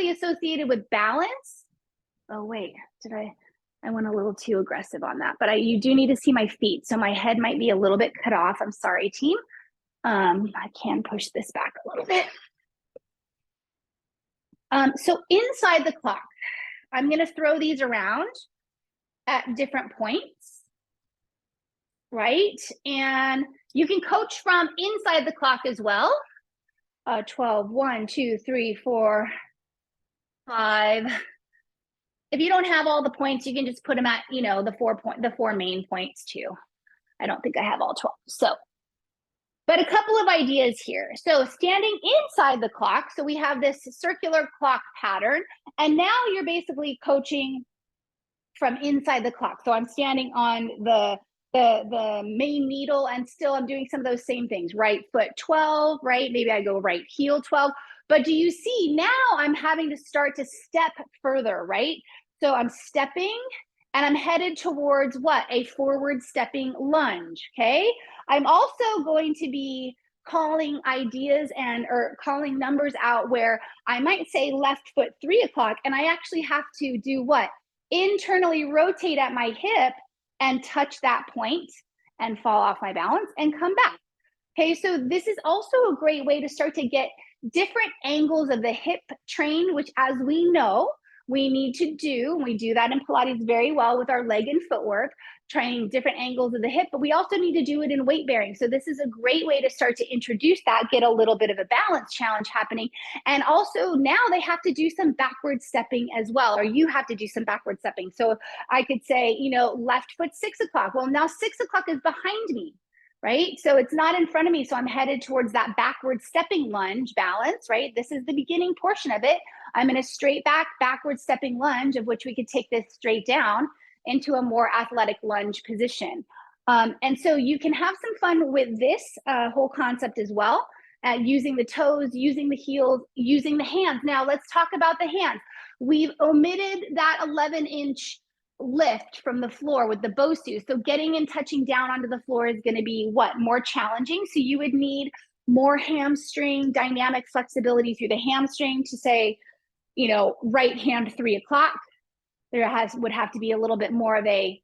typically associated with balance. Oh, wait, I went a little too aggressive on that, but you do need to see my feet. So my head might be a little bit cut off. I'm sorry, team. I can push this back a little bit. So inside the clock, I'm going to throw these around at different points, right? And you can coach from inside the clock as well. 12, 1, 2, 3, 4, 5. If you don't have all the points, you can just put them at, you know, the four main points too. I don't think I have all 12. So, but a couple of ideas here. So standing inside the clock, so we have this circular clock pattern, and now you're basically coaching from inside the clock. So I'm standing on the main needle, and still I'm doing some of those same things. Right foot 12, right? Maybe I go right heel 12. But do you see now I'm having to start to step further, right? So I'm stepping and I'm headed towards what? A forward stepping lunge, okay? I'm also going to be calling ideas or calling numbers out where I might say left foot 3 o'clock, and I actually have to do what? Internally rotate at my hip and touch that point and fall off my balance and come back. Okay, so this is also a great way to start to get different angles of the hip trained, which, as we know, we need to do. We do that in Pilates very well with our leg and footwork, training different angles of the hip, but we also need to do it in weight bearing. So this is a great way to start to introduce that, get a little bit of a balance challenge happening. And also now they have to do some backward stepping as well, or you have to do some backward stepping. So I could say, you know, left foot 6 o'clock. Well, now 6 o'clock is behind me, right? So it's not in front of me. So I'm headed towards that backward stepping lunge balance, right? This is the beginning portion of it. I'm in a straight backward stepping lunge, of which we could take this straight down into a more athletic lunge position. And so you can have some fun with this whole concept as well, using the toes, using the heels, using the hands. Now let's talk about the hands. We've omitted that 11-inch lift from the floor with the BOSU. So getting and touching down onto the floor is going to be what? More challenging. So you would need more hamstring dynamic flexibility through the hamstring to say, you know, right hand 3 o'clock. There would have to be a little bit more of a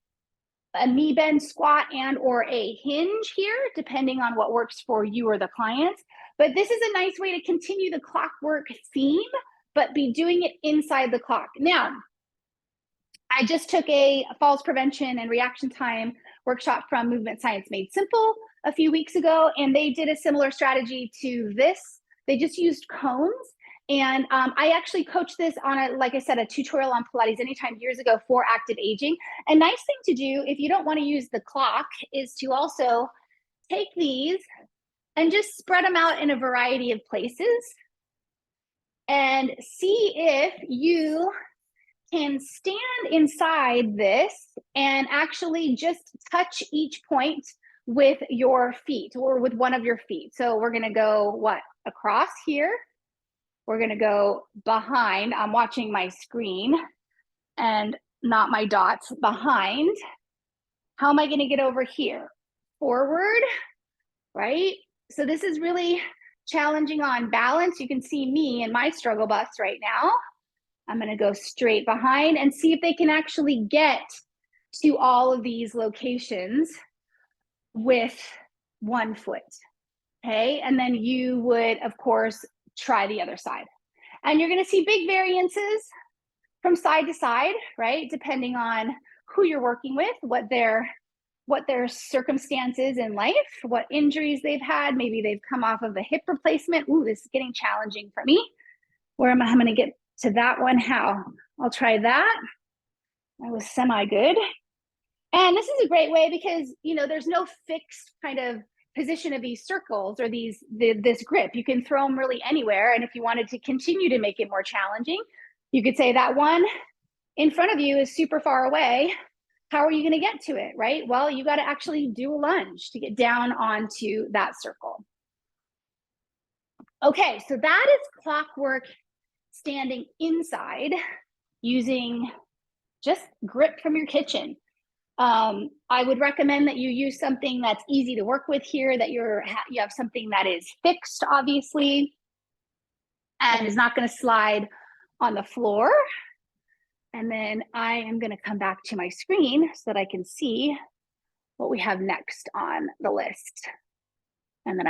knee bend squat and or a hinge here, depending on what works for you or the clients. But this is a nice way to continue the clockwork theme, but be doing it inside the clock. Now, I just took a falls prevention and reaction time workshop from Movement Science Made Simple a few weeks ago, and they did a similar strategy to this. They just used cones. And I actually coached this on like I said, a tutorial on Pilates Anytime years ago for active aging. A nice thing to do if you don't want to use the clock is to also take these and just spread them out in a variety of places and see if you can stand inside this and actually just touch each point with your feet or with one of your feet. So we're going to go what? Across here. We're going to go behind. I'm watching my screen and not my dots. Behind. How am I going to get over here? Forward, right? So this is really challenging on balance. You can see me in my struggle bus right now. I'm going to go straight behind and see if they can actually get to all of these locations with one foot. Okay. And then you would, of course, try the other side. And you're going to see big variances from side to side, right? Depending on who you're working with, what their circumstances in life, what injuries they've had. Maybe they've come off of a hip replacement. Ooh, this is getting challenging for me. Where am I? I'm going to get to that one. How? I'll try that. I was semi-good. And this is a great way because, you know, there's no fixed kind of position of these circles or this grip. You can throw them really anywhere. And if you wanted to continue to make it more challenging, you could say that one in front of you is super far away. How are you going to get to it, right? Well, you got to actually do a lunge to get down onto that circle. Okay, so that is clockwork standing inside using just grip from your kitchen. I would recommend that you use something that's easy to work with here, that you have something that is fixed, obviously, and is not going to slide on the floor. And then I am going to come back to my screen so that I can see what we have next on the list. And then